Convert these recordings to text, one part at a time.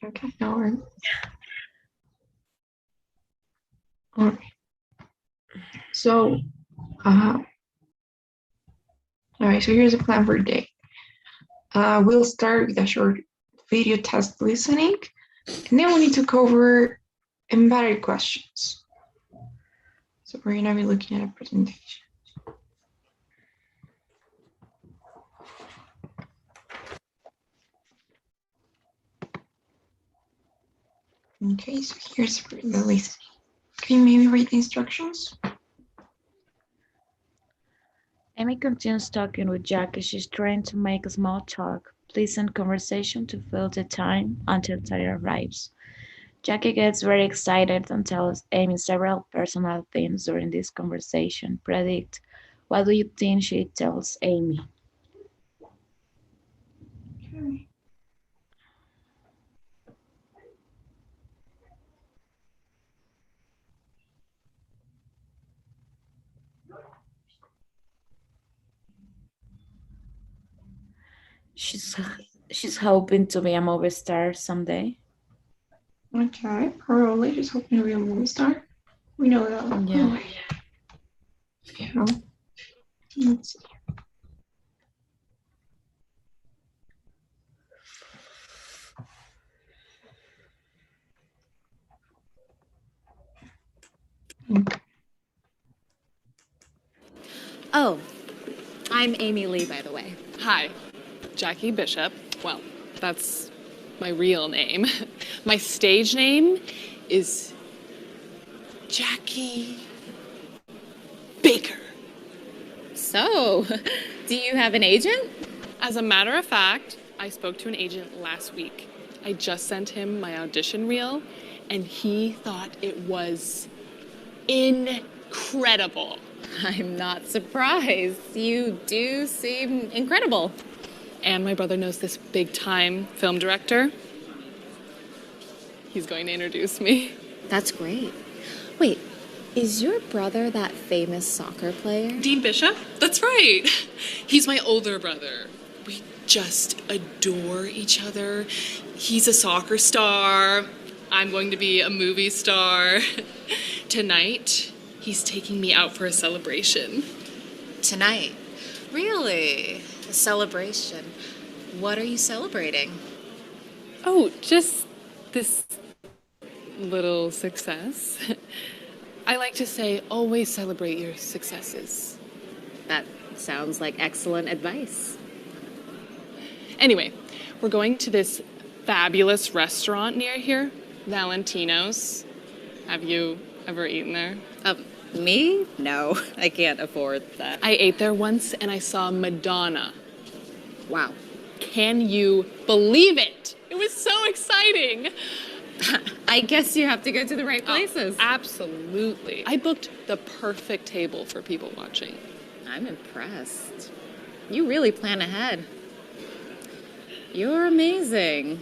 Okay, no worries. All right. So, all right, so here's a plan for today. We'll start with a short video test listening, and then we need to cover embedded questions. So we're gonna be looking at a presentation. Okay, so here's the listening. Can you maybe read the instructions? Amy continues talking with Jackie. She's trying to make a small talk, pleasant conversation to fill the time until Tyler arrives. Jackie gets very excited and tells Amy several personal things during this conversation. Predict. What do you think she tells Amy? Okay. She's hoping to be a movie star someday. Okay, probably just hoping to be a movie star. We know that. Yeah. Yeah. Let's see. Okay. Oh, I'm Amy Lee, by the way. Hi, Jackie Bishop. Well, that's my real name. My stage name is Jackie Baker. So, do you have an agent? As a matter of fact, I spoke to an agent last week. I just sent him my audition reel, and he thought it was incredible. I'm not surprised. You do seem incredible. And my brother knows this big-time film director. He's going to introduce me. That's great. Wait, is your brother that famous soccer player? Dean Bishop? That's right. He's my older brother. We just adore each other. He's a soccer star. I'm going to be a movie star. Tonight, he's taking me out for a celebration. Tonight? Really? A celebration? What are you celebrating? Oh, just this little success. I like to say, always celebrate your successes. That sounds like excellent advice. Anyway, we're going to this fabulous restaurant near here, Valentino's. Have you ever eaten there? Me? No, I can't afford that. I ate there once and I saw Madonna. Wow. Can you believe it? It was so exciting. I guess you have to go to the right places. Absolutely. I booked the perfect table for people watching. I'm impressed. You really plan ahead. You're amazing.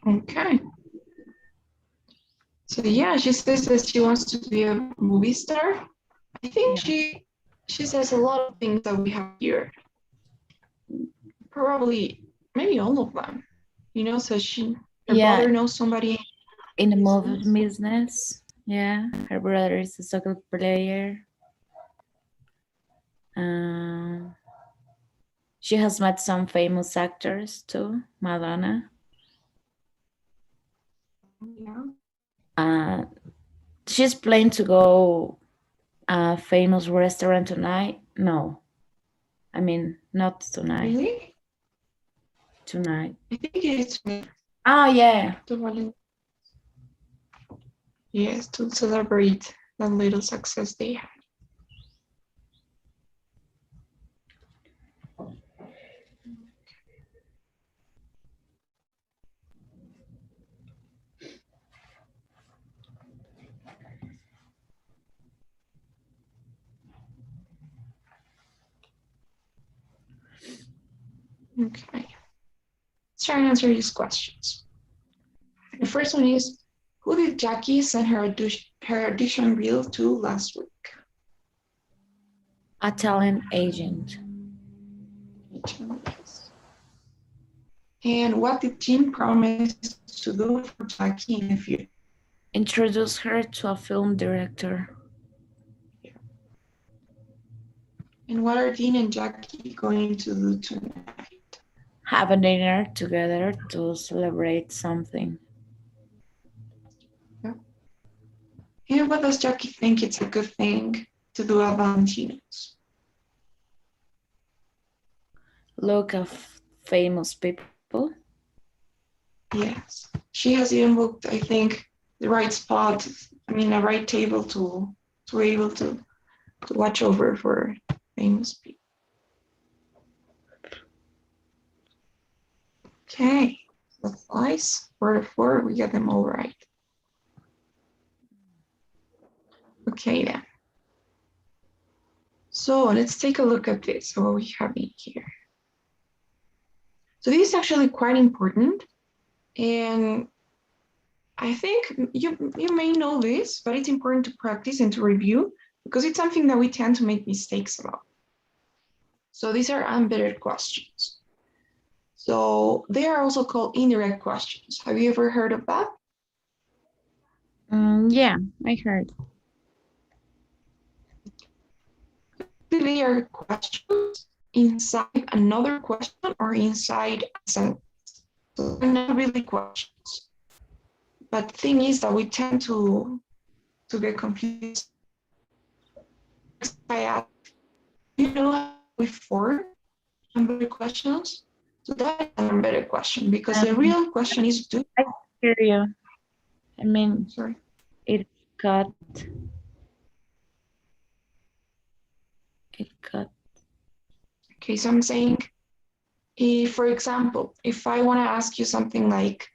Okay. So yeah, she says that she wants to be a movie star. I think she says a lot of things that we have here. Probably, maybe all of them. You know, so her brother knows somebody in the movie business. Yeah, her brother is a soccer player. She has met some famous actors too, Madonna. Yeah. She's planning to go a famous restaurant tonight. No, I mean not tonight. Really? Tonight. I think it's. Oh yeah. Yes, to celebrate that little success they had. Okay. Let's try and answer these questions. The first one is, who did Jackie send her audition reel to last week? A talent agent. And what did Jean promise to do for Jackie in the future? Introduce her to a film director. And what are Jean and Jackie going to do tonight? Have a dinner together to celebrate something. Yeah. And what does Jackie think it's a good thing to do at Valentino's? Look at famous people. Yes. She has even booked, I think, the right spot, a right table to be able to watch over for famous people. Okay, that's nice. 4 we get them all right. Okay then. So let's take a look at this, what we have in here. So this is actually quite important. And I think you may know this, but it's important to practice and to review because it's something that we tend to make mistakes about. So these are embedded questions. So they are also called indirect questions. Have you ever heard of that? Yeah, I heard. They are questions inside another question or inside a sentence. So they're not really questions. But the thing is that we tend to get confused. I ask, do you know before embedded questions? So that's an embedded question because the real question is do. I hear you. I mean, Sorry. it got. Okay, so I'm saying, for example, if I want to ask you something like,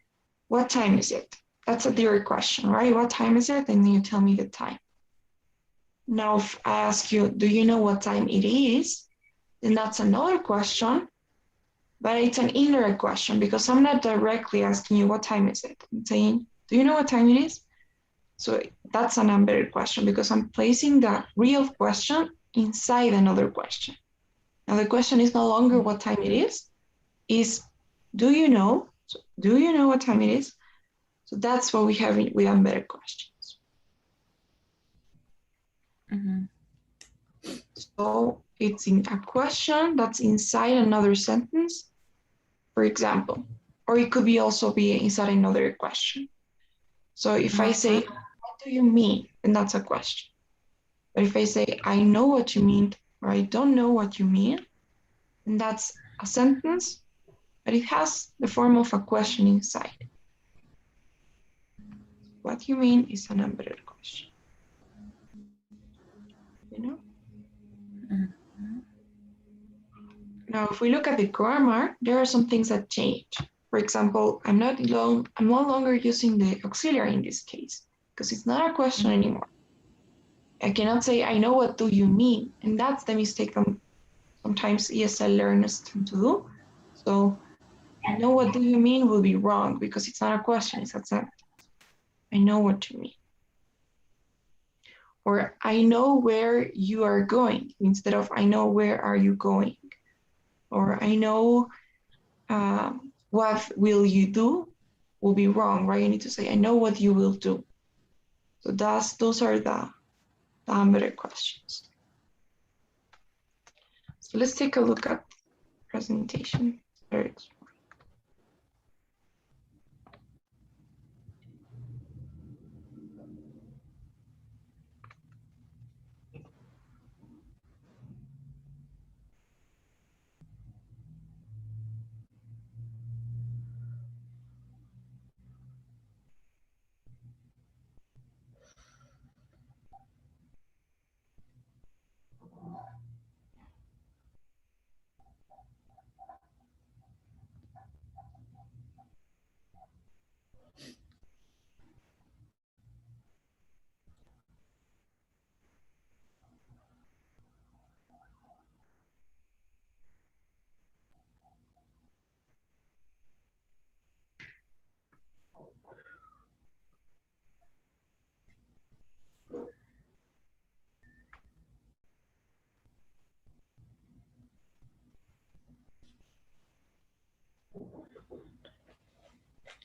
what time is it? That's a direct question, right? What time is it? And then you tell me the time. Now, if I ask you, do you know what time it is? Then that's another question, but it's an indirect question because I'm not directly asking you what time is it. I'm saying, do you know what time it is? So that's an embedded question because I'm placing the real question inside another question. Now the question is no longer what time it is do you know? So do you know what time it is? So that's what we have with embedded questions. Mm-hmm. So it's in a question that's inside another sentence, for example, or it could be also be inside another question. So if I say, what do you mean? And that's a question. But if I say, I know what you mean, or I don't know what you mean, and that's a sentence, but it has the form of a question inside. What you mean is an embedded question. You know? Mm-hmm. Now, if we look at the grammar, there are some things that change. For example, I'm no longer using the auxiliary in this case because it's not a question anymore. I cannot say, I know what do you mean? And that's the mistake that sometimes ESL learners tend to do. So, I know what do you mean will be wrong because it's not a question, it's a sentence. I know what you mean. Or I know where you are going instead of I know where are you going. Or I know what will you do will be wrong, right? You need to say, I know what you will do. So those are the embedded questions. So let's take a look at presentation.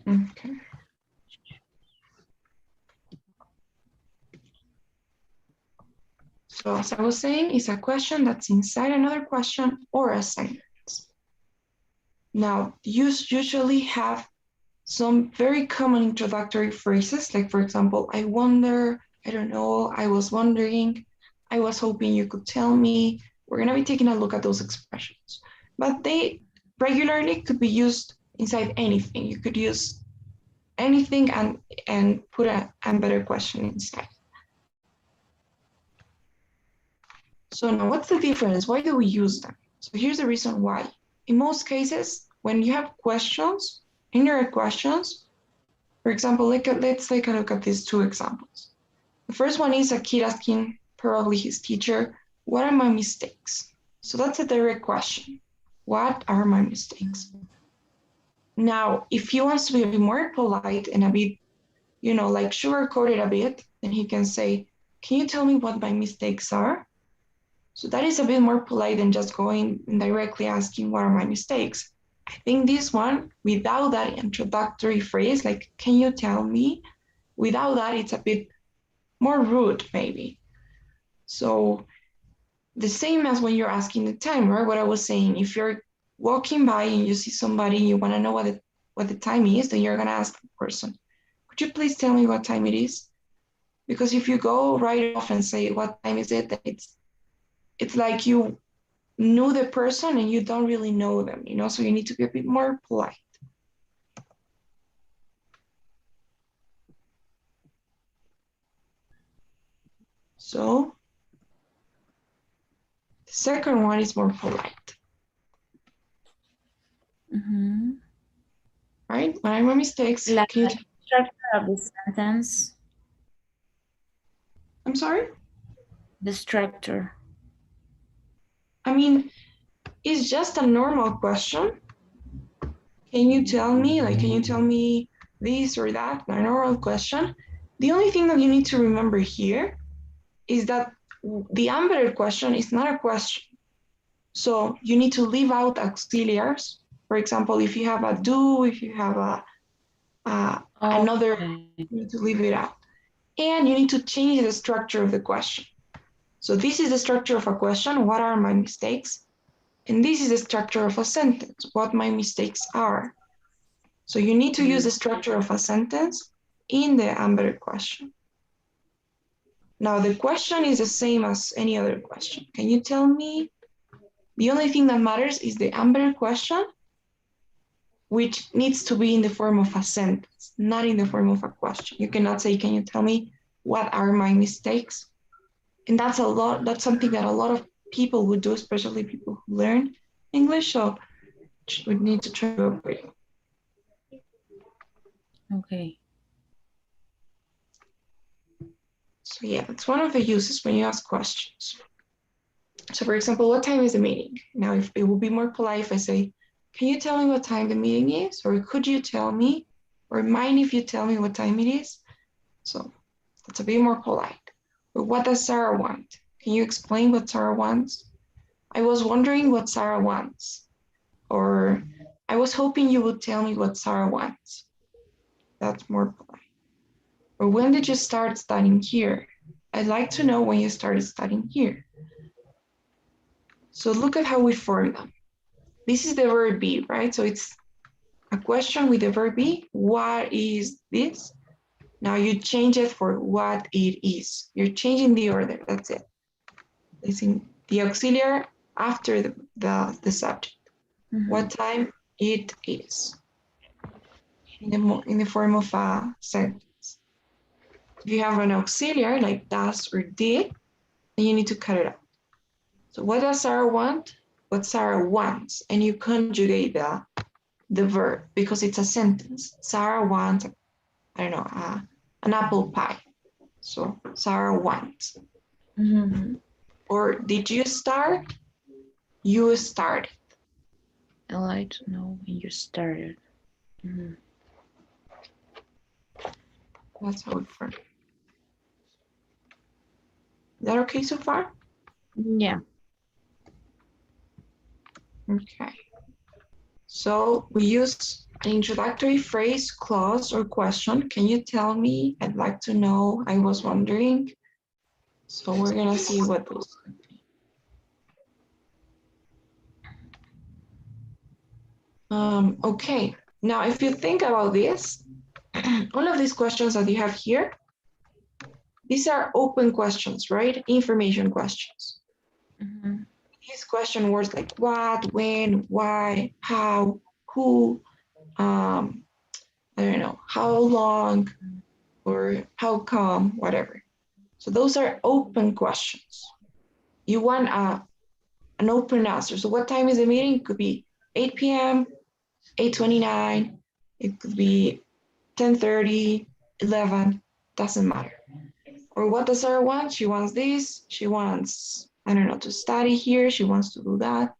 Okay. So as I was saying, it's a question that's inside another question or a sentence. Now, you usually have some very common introductory phrases, like for example, I wonder, I don't know, I was wondering, I was hoping you could tell me. We're gonna be taking a look at those expressions, but they regularly could be used inside anything. You could use anything and put a better question inside. So now what's the difference? Why do we use them? So here's the reason why. In most cases, when you have questions, indirect questions, for example, let's take a look at these two examples. The first one is a kid asking probably his teacher, what are my mistakes? So that's a direct question. What are my mistakes? Now, if he wants to be a bit more polite and a bit, like sugarcoat it a bit, then he can say, can you tell me what my mistakes are? So that is a bit more polite than just going and directly asking, what are my mistakes? I think this one, without that introductory phrase, like, can you tell me? Without that, it's a bit more rude, maybe. So the same as when you're asking the time, right? What I was saying, if you're walking by and you see somebody and you want to know what the time is, then you're going to ask the person, could you please tell me what time it is? Because if you go right off and say, what time is it? Then it's like you knew the person and you don't really know them, so you need to be a bit more polite. So the second one is more polite. Right? When I make mistakes, Like can you the structure of the sentence. I'm sorry? The structure. I mean, it's just a normal question. Can you tell me, can you tell me this or that? A normal question. The only thing that you need to remember here is that the embedded question is not a question. So you need to leave out auxiliaries. For example, if you have a do, if you have another, you need to leave it out. And you need to change the structure of the question. So this is the structure of a question, what are my mistakes? And this is the structure of a sentence, what my mistakes are. So you need to use the structure of a sentence in the embedded question. Now the question is the same as any other question. Can you tell me? The only thing that matters is the embedded question, which needs to be in the form of a sentence, not in the form of a question. You cannot say, can you tell me what are my mistakes? And that's something that a lot of people would do, especially people who learn English. So we need to try to avoid it. Okay. So yeah, that's one of the uses when you ask questions. So for example, what time is the meeting? Now, if it would be more polite if I say, can you tell me what time the meeting is? Or could you tell me? Or mind if you tell me what time it is? So that's a bit more polite. Or what does Sarah want? Can you explain what Sarah wants? I was wondering what Sarah wants. Or I was hoping you would tell me what Sarah wants. That's more polite. Or when did you start studying here? I'd like to know when you started studying here. So look at how we form them. This is the verb be, right? So it's a question with the verb be. What is this? Now you change it for what it is. You're changing the order, that's it. Placing the auxiliary after the subject. What time it is. In the form of a sentence. If you have an auxiliary like does or did, then you need to cut it out. So what does Sarah want? What Sarah wants. And you conjugate the verb because it's a sentence. Sarah wants, I don't know, an apple pie. So Sarah wants. Or did you start? You started. I'd like to know when you started. That's how it works. Is that okay so far? Yeah. Okay. So we use an introductory phrase, clause, or question. Can you tell me? I'd like to know. I was wondering. So we're gonna see what those could be. Okay, now if you think about this, all of these questions that you have here, these are open questions, right? Information questions. Mhm. These question words like what, when, why, how, who, I don't know, how long, or how come, whatever. So those are open questions. You want an open answer. So what time is the meeting? It could be 8 p.m., 8:29, it could be 10:30, 11, doesn't matter. Or what does Sarah want? She wants this, she wants, I don't know, to study here, she wants to do that.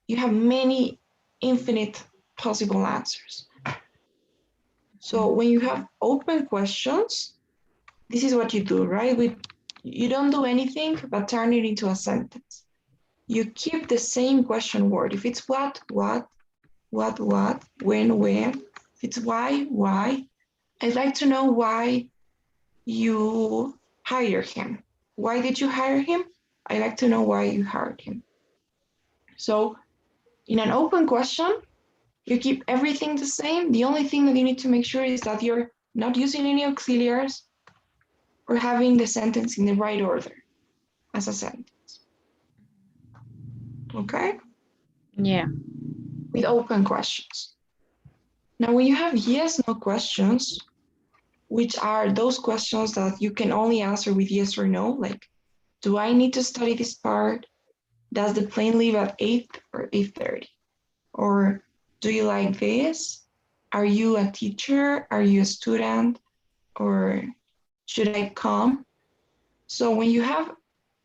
You have many infinite possible answers. So when you have open questions, this is what you do, right? You don't do anything but turn it into a sentence. You keep the same question word. If it's what, when, if it's why. I'd like to know why you hired him. Why did you hire him? I'd like to know why you hired him. So in an open question, you keep everything the same. The only thing that you need to make sure is that you're not using any auxiliaries or having the sentence in the right order as a sentence. Okay? Yeah. With open questions. Now, when you have yes, no questions, which are those questions that you can only answer with yes or no, like, do I need to study this part? Does the plane leave at 8 or 8:30? Or do you like this? Are you a teacher? Are you a student? Or should I come? So when you have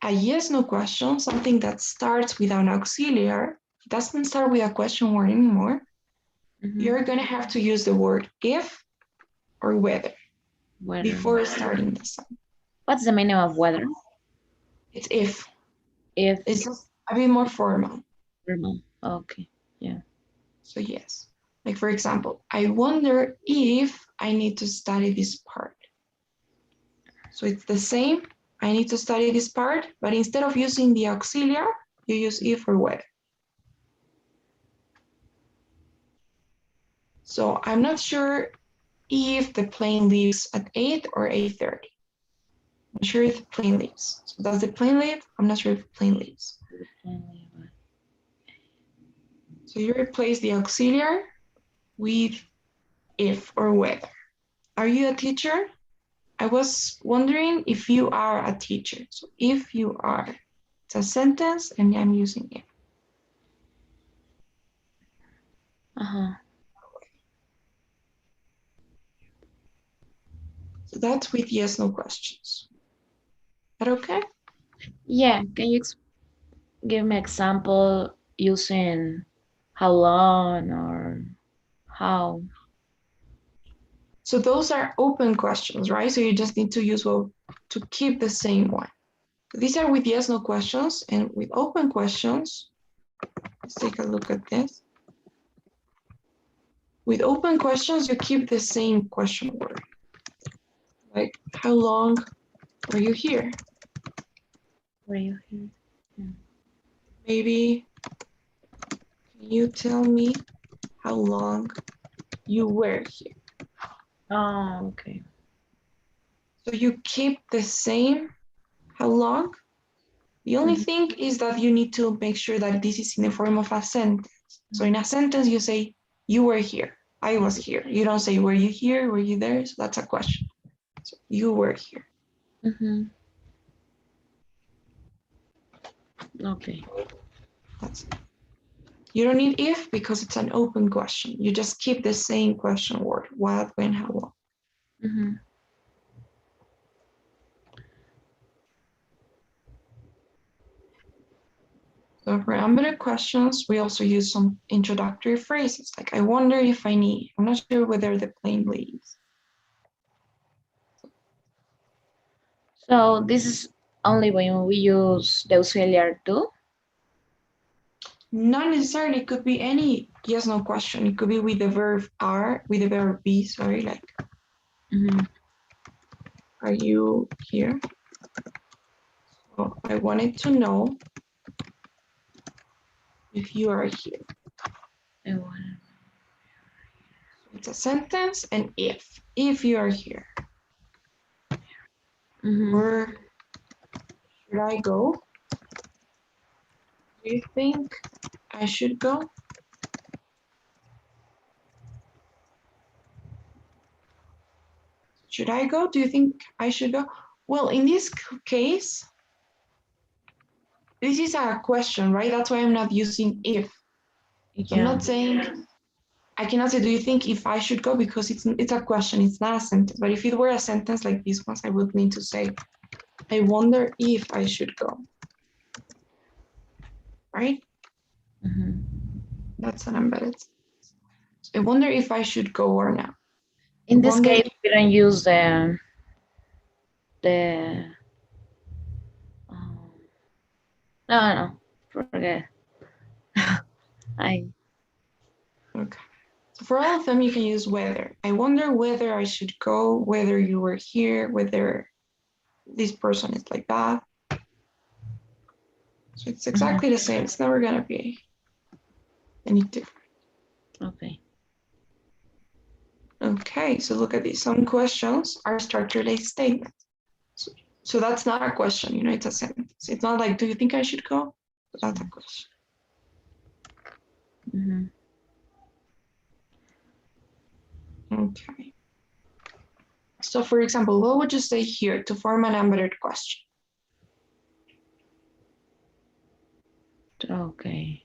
a yes, no question, something that starts with an auxiliary, it doesn't start with a question word anymore, you're going to have to use the word if or whether before starting the sentence. What's the meaning of whether? It's if. If. It's just a bit more formal. Okay, yeah. So yes. Like for example, I wonder if I need to study this part. So it's the same. I need to study this part, but instead of using the auxiliary, you use if or whether. So I'm not sure if the plane leaves at 8 or 8:30. I'm sure if the plane leaves. So does the plane leave? I'm not sure if the plane leaves. So you replace the auxiliary with if or whether. Are you a teacher? I was wondering if you are a teacher. So if you are, it's a sentence and I'm using it. So that's with yes, no questions. Is that okay? Yeah, can you give me example using how long or how? So those are open questions, right? So you just need to use to keep the same one. These are with yes, no questions, and with open questions, let's take a look at this. With open questions, you keep the same question word. Like, how long were you here? Were you here? Yeah. Maybe, can you tell me how long you were here? Oh, okay. So you keep the same how long. The only thing is that you need to make sure that this is in the form of a sentence. So in a sentence, you say, you were here, I was here. You don't say, were you here, were you there? So that's a question. So you were here. Okay. That's it. You don't need if because it's an open question. You just keep the same question word, what, when, how long. So for ambiguous questions, we also use some introductory phrases like, I wonder if I need, I'm not sure whether the plane leaves. So this is only when we use the auxiliary to? Not necessarily. It could be any yes, no question. It could be with the verb are, with the verb be, sorry, like, are you here? So I wanted to know if you are here. It's a sentence and if you are here. Or should I go? Do you think I should go? Should I go? Do you think I should go? Well, in this case, this is a question, right? That's why I'm not using if. Yeah. I'm not saying, I cannot say, do you think if I should go? Because it's a question, it's not a sentence. But if it were a sentence like this one, I would need to say, I wonder if I should go. Right? That's an embedded. I wonder if I should go or not. In this case, we don't use the no, forget. Okay. So for all of them, you can use whether. I wonder whether I should go, whether you were here, whether this person is like that. So it's exactly the same. It's never gonna be any different. Okay. Okay, so look at these. Some questions are structure-based statements. So that's not a question, you know, it's a sentence. It's not like, do you think I should go? But that's a question. Okay. So for example, what would you say here to form an embedded question? Okay.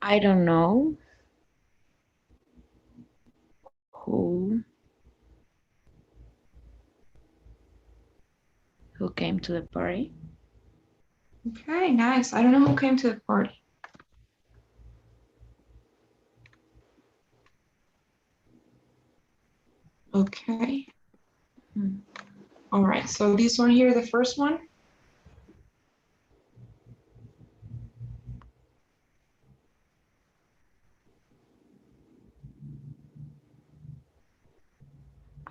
I don't know who came to the party. Okay, nice. I don't know who came to the party. Okay. All right, so this one here, the first one.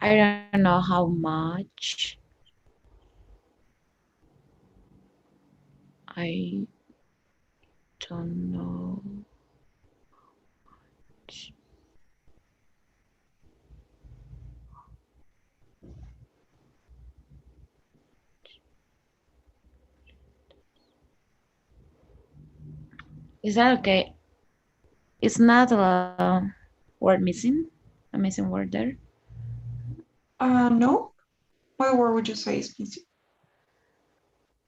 I don't know how much. I don't know. Is that okay? It's not a word missing? A missing word there? No. What word would you say is missing?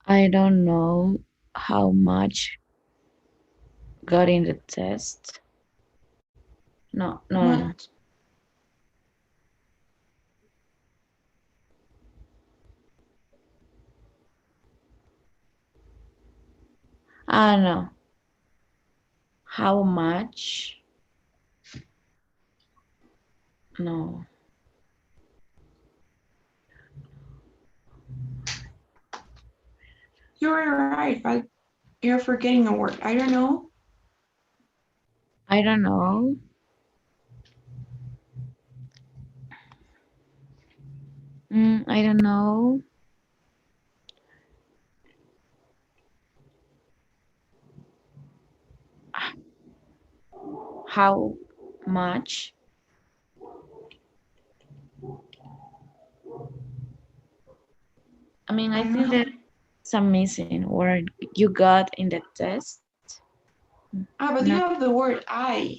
I don't know how much got in the test. No. No. How much? No. You're right, but you're forgetting a word. I don't know. I don't know. I don't know. How much? I mean, I think that it's a missing word you got in the test. But you have the word I.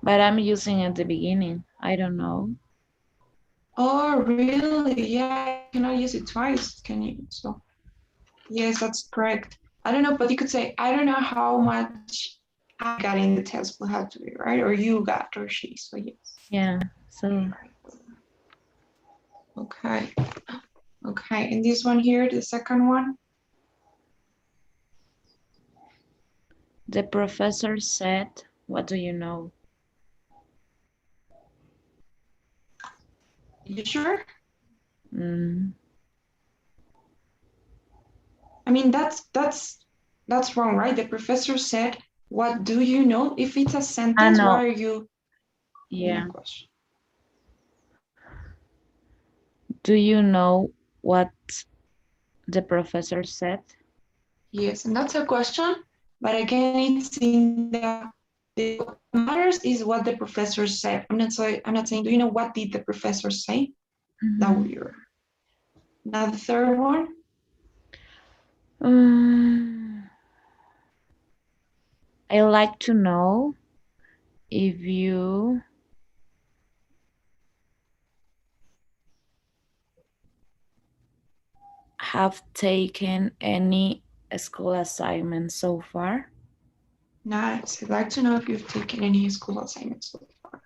But I'm using at the beginning. I don't know. Oh, really? Yeah, you cannot use it twice, can you? So, yes, that's correct. I don't know, but you could say, I don't know how much I got in the test will have to be, right? Or you got, or she, so yes. Yeah, so. Okay. Okay, and this one here, the second one? The professor said, what do you know? You sure? Mm, I mean, that's wrong, right? The professor said, what do you know? If it's a I sentence, know. why are you in Yeah. a question? Do you know what the professor said? Yes, and that's a question, but again, it's in what matters is what the professor said. I'm not saying, do you know what did the professor say? That would be right. Now the third one. I like to know if you have taken any school assignments so far. Nice. I'd like to know if you've taken any school assignments so far.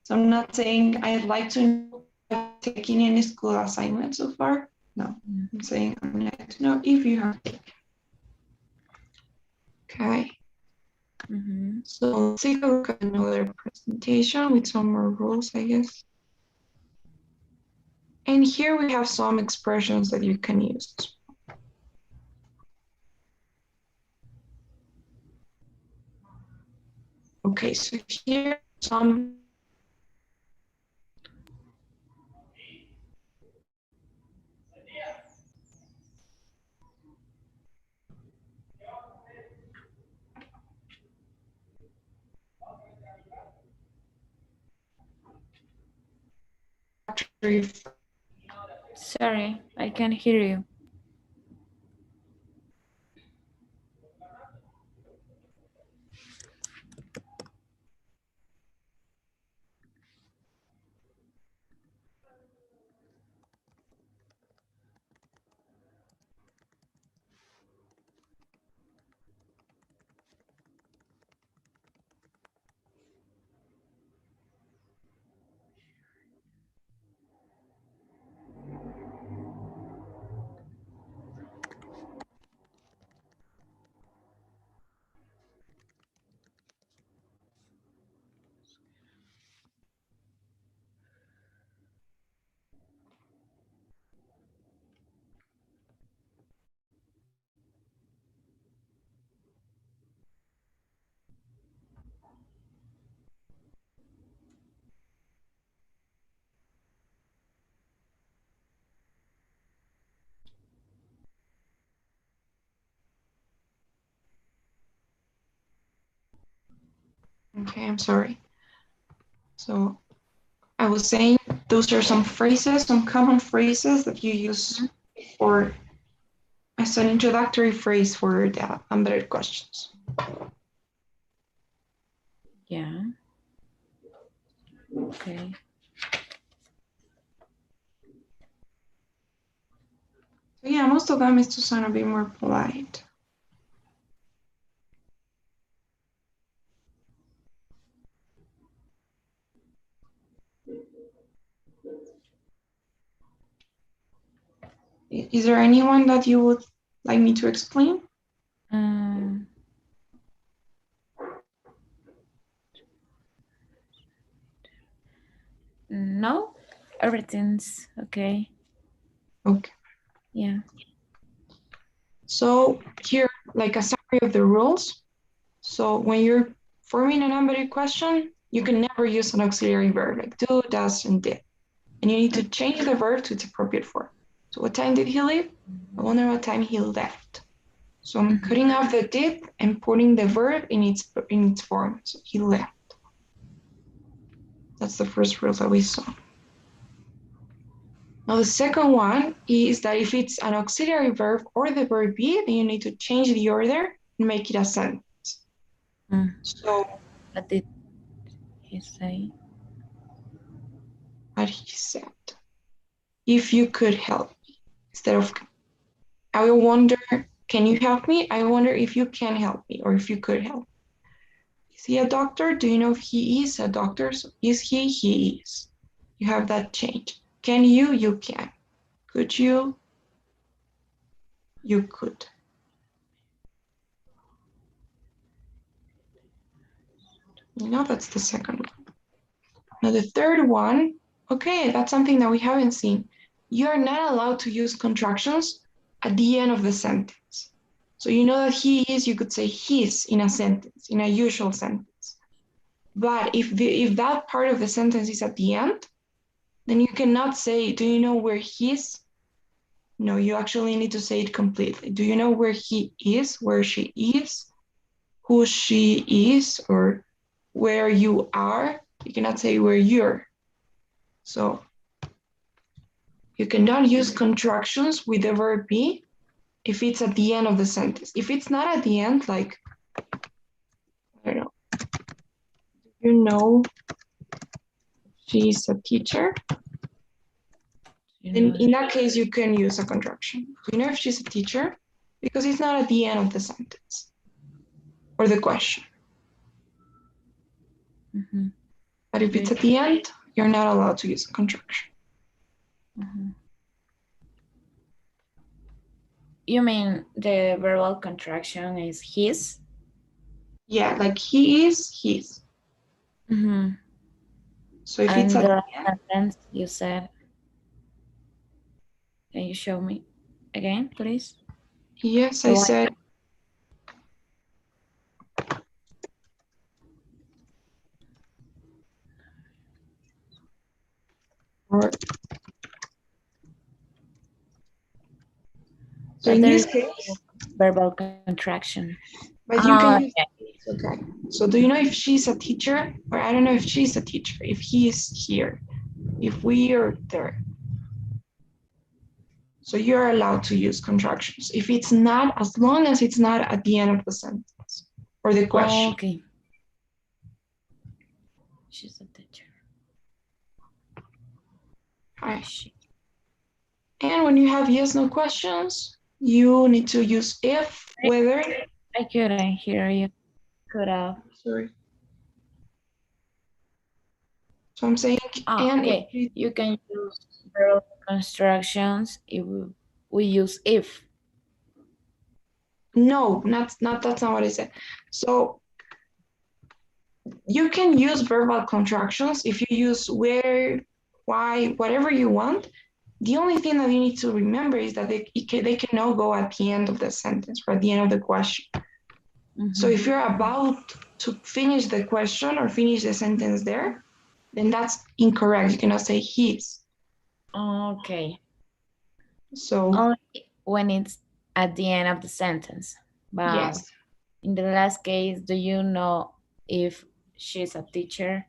So I'm not saying I'd like to know if I've taken any school assignments so far. No, I'm saying I'd like to know if you have taken. Okay. So let's take a look at another presentation with some more rules, I guess. And here we have some expressions that you can use. Okay, so here some Sorry, I can't hear you. Okay, I'm sorry. So I was saying those are some phrases, some common phrases that you use for as an introductory phrase for the embedded questions. Yeah. Okay. So yeah, most of them is to sound a bit more polite. Is there anyone that you would like me to explain? No, everything's okay. Okay. Yeah. So here, like a summary of the rules. So when you're forming an embedded question, you can never use an auxiliary verb like do, does, and did. And you need to change the verb to its appropriate form. So what time did he leave? I wonder what time he left. So I'm cutting off the did and putting the verb in its form. So he left. That's the first rule that we saw. Now the second one is that if it's an auxiliary verb or the verb be, then you need to change the order and make it a sentence. So what did he say? What he said. If you could help me. Instead of I wonder, can you help me? I wonder if you can help me or if you could help. Is he a doctor? Do you know if he is a doctor? So is he? He is. You have that change. Can you? You can. Could you? You could. You know, that's the second one. Now the third one, okay, that's something that we haven't seen. You are not allowed to use contractions at the end of the sentence. So you know that he is, you could say his in a sentence, in a usual sentence. But if that part of the sentence is at the end, then you cannot say, do you know where he is? No, you actually need to say it completely. Do you know where he is, where she is, who she is, or where you are? You cannot say where you're. So you cannot use contractions with the verb be if it's at the end of the sentence. If it's not at the end, like, I don't know, you know she's a teacher, then in that case, you can use a contraction. Do you know if she's a teacher? Because it's not at the end of the sentence or the question. Mm-hmm. But if it's at the end, you're not allowed to use a contraction. Mm-hmm. You mean the verbal contraction is his? Yeah, like he is his. Mm-hmm. So if And it's at the the end, sentence you said, can you show me again, please? yes, I said. So in this case, verbal contraction. but you can use, okay. So do you know if she's a teacher? Or I don't know if she's a teacher, if he is here, if we are there. So you're allowed to use contractions. If it's not, as long as it's not at the end of the sentence or the question. Okay. She's a teacher. Right. And when you have yes, no questions, you need to use if, whether. I couldn't hear you. Could have. Sorry. So I'm saying, and okay. You can use verbal constructions if we use if. No, that's not what I said. So you can use verbal contractions if you use where, why, whatever you want. The only thing that you need to remember is that they cannot go at the end of the sentence or at the end of the question. Mm-hmm. So if you're about to finish the question or finish the sentence there, then that's incorrect. You cannot say his. Okay. So only when it's at the end of the sentence. But yes. In the last case, do you know if she's a teacher?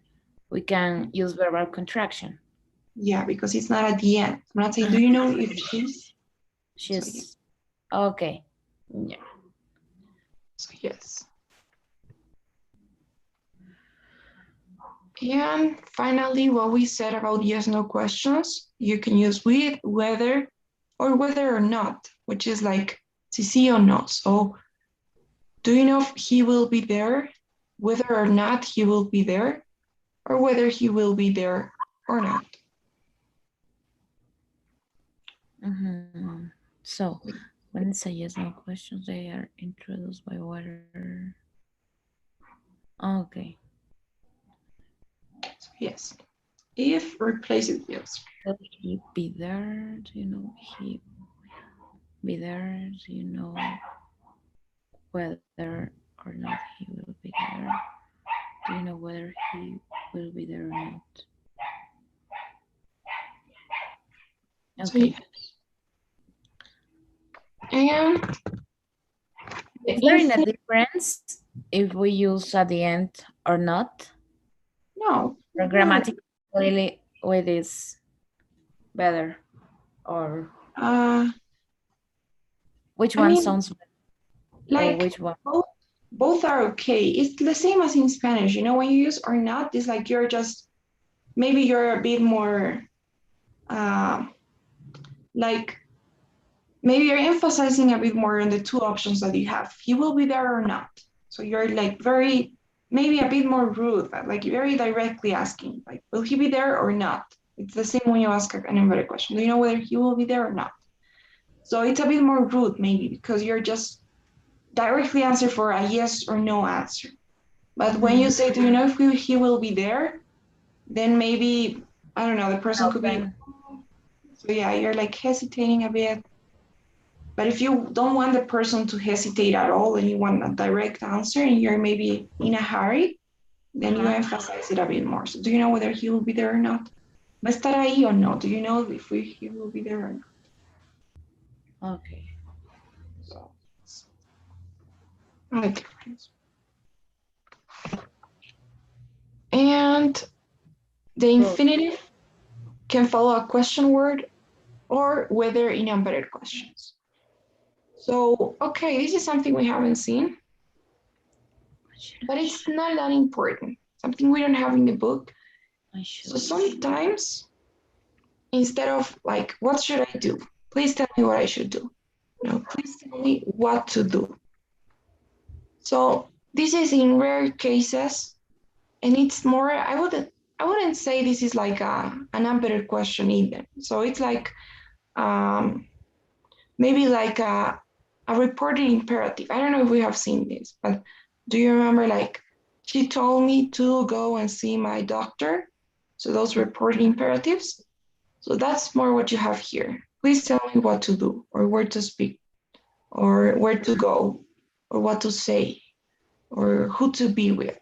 We can use verbal contraction. Yeah, because it's not at the end. I'm not saying, do you know if she's? She's, so, yeah. Okay. Yeah. So yes. And finally, what we said about yes, no questions, you can use with, whether, or whether or not, which is like si sí or no. So do you know if he will be there, whether or not he will be there, or whether he will be there or not? Mm-hmm. So when it's a yes, no questions, they are introduced by whether. Okay. So yes. If replaces yes. Will he be there? Do you know he be there? Do you know whether or not he will be there? Do you know whether he will be there or not? Okay. So, and is there a difference if we use at the end or not? No. Or grammatically with is better, or which one sounds better? Like which one? Both are okay. It's the same as in Spanish. You know, when you use or not, it's like you're just, maybe you're a bit more, like, maybe you're emphasizing a bit more on the two options that you have. He will be there or not. So you're like very, maybe a bit more rude, like very directly asking, like, will he be there or not? It's the same when you ask an inverted question. Do you know whether he will be there or not? So it's a bit more rude maybe because you're just directly answer for a yes or no answer. But when you say, do you know if he will be there? Then maybe, I don't know, the person could be, so yeah, you're like hesitating a bit. But if you don't want the person to hesitate at all and you want a direct answer and you're maybe in a hurry, then you emphasize it a bit more. So do you know whether he will be there or not? ¿Va a estar ahí o no? Do you know if he will be there or not? Okay. So, a difference. And the infinitive can follow a question word or whether in embedded questions. So, okay, this is something we haven't seen, but it's not that important. Something we don't have in the book. So sometimes, instead of like, what should I do? Please tell me what I should do. No, please tell me what to do. So this is in rare cases, and it's more, I wouldn't say this is like an embedded question either. So it's like maybe like a reported imperative. I don't know if we have seen this, but do you remember like she told me to go and see my doctor? So those reported imperatives. So that's more what you have here. Please tell me what to do or where to speak or where to go or what to say or who to be with.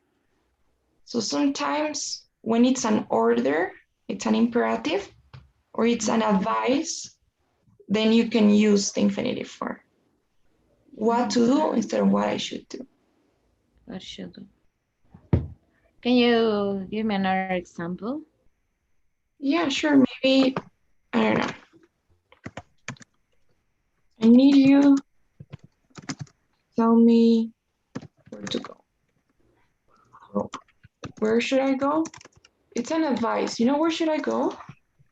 So sometimes when it's an order, it's an imperative or it's an advice, then you can use the infinitive for what to do instead of what I should do. What should do? Can you give me another example? Yeah, sure. Maybe, I don't know. I need you to tell me where to go. So, where should I go? It's an advice. You know, where should I go?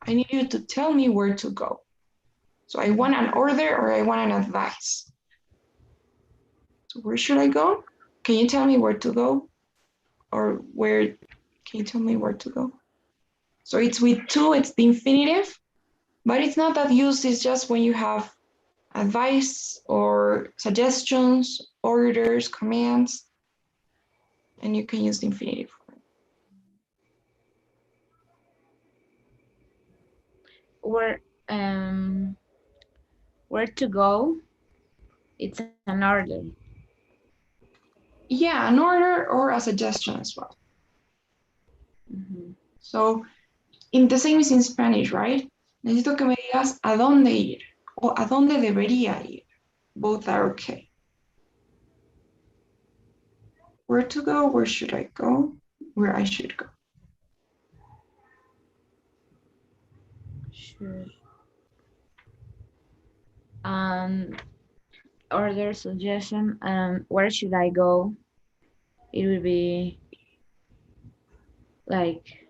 I need you to tell me where to go. So I want an order or I want an advice. So where should I go? Can you tell me where to go? Or where, can you tell me where to go? So it's with to, it's the infinitive, but it's not that used, it's just when you have advice or suggestions, orders, commands, and you can use the infinitive for it. Where to go? It's an order. Yeah, an order or a suggestion as well. So, in the same is in Spanish, right? Necesito que me digas a dónde ir o a dónde debería ir. Both are okay. Where to go, where should I go, where I should go. Sure. Order, suggestion, and where should I go? It would be like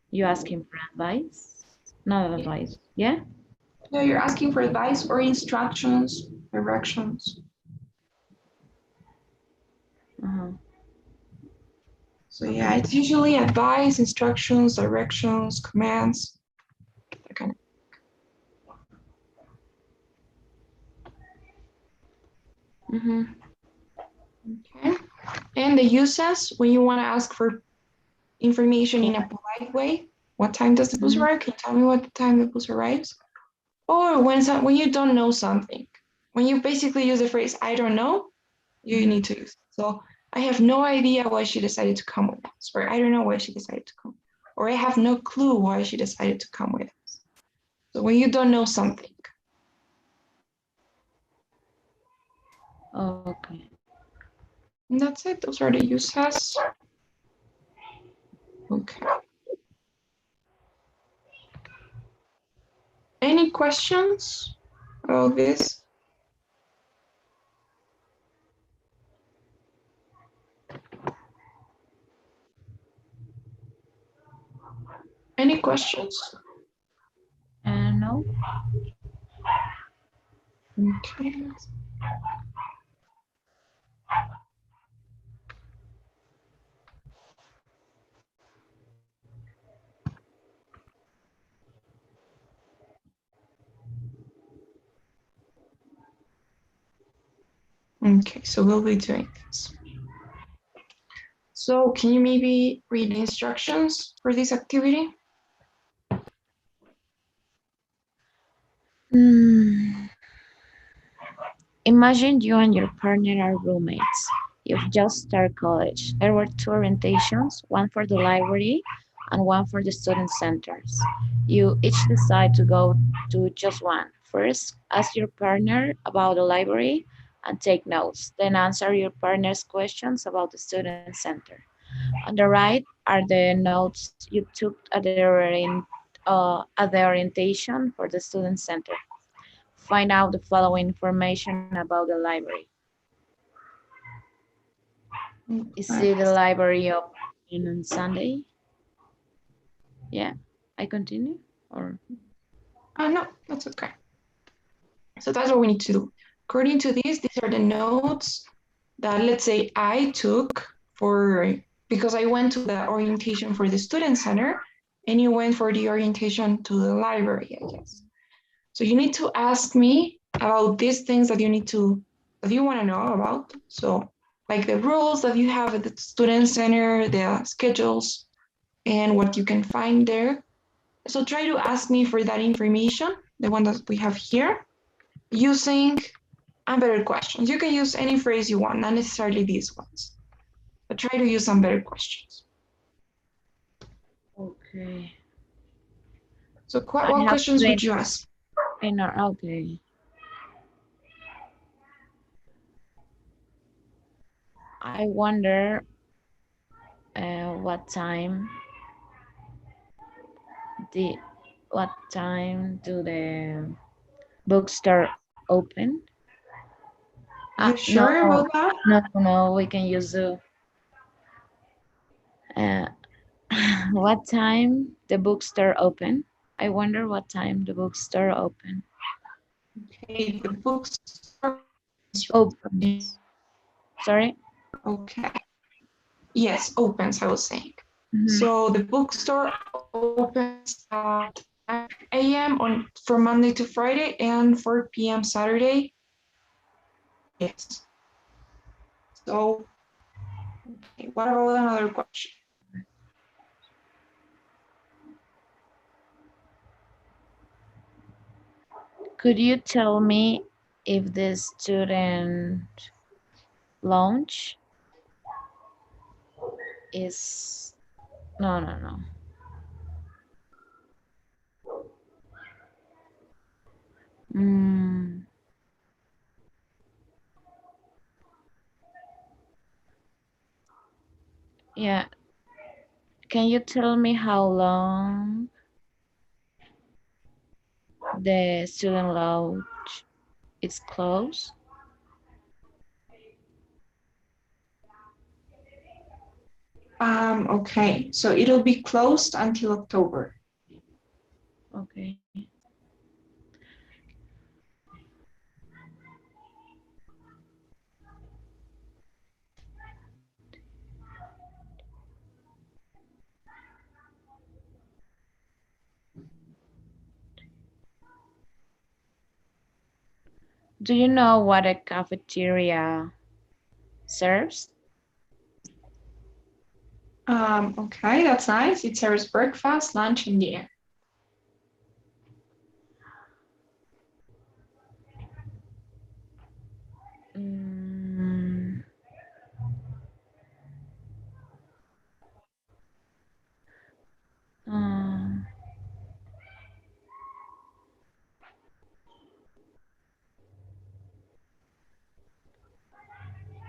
you asking for advice, not advice. Yeah. Yeah, you're asking for advice or instructions, directions. So yeah, it's usually advice, instructions, directions, commands, that kind of. Okay. And the uses when you want to ask for information in a polite way. What time does the bus arrive? Can you tell me what time the bus arrives? Or when you don't know something, when you basically use the phrase "I don't know," you need to use it. So I have no idea why she decided to come with us, or I don't know why she decided to come, or I have no clue why she decided to come with us. So when you don't know something. Okay. And that's it. Those are the uses. Okay. Any questions about this? Any questions? No. Okay. Okay, so we'll be doing this. So can you maybe read the instructions for this activity? Imagine you and your partner are roommates. You've just started college. There were two orientations, one for the library and one for the student centers. You each decide to go to just one. First, ask your partner about the library and take notes. Then answer your partner's questions about the student center. On the right are the notes you took at the orientation for the student center. Find out the following information about the library. Is it the library open on Sunday? Yeah, I continue or? No, that's okay. So that's what we need to do. According to these are the notes that, let's say, I took because I went to the orientation for the student center and you went for the orientation to the library, I guess. So you need to ask me about these things that you want to know about. So like the rules that you have at the student center, the schedules, and what you can find there. So try to ask me for that information, the one that we have here, using better questions. You can use any phrase you want, not necessarily these ones, but try to use some better questions. Okay. So what questions would you ask? Okay. I wonder what time do the bookstore open? You sure about that? No, we can use the what time the bookstore open? I wonder what time the bookstore open. Okay, the bookstore Opens. Sorry? Okay. Yes, opens, I was saying. Mm-hmm. So the bookstore opens at 9 a.m. from Monday to Friday and 4 p.m. Saturday. Yes. So, okay, what about another question? Could you tell me if the student lounge is no. Mm, yeah. Can you tell me how long the student lounge is closed? Okay, so it'll be closed until October. Okay. Do you know what a cafeteria serves? Okay, that's nice. It serves breakfast, lunch, and dinner. Mm, uh,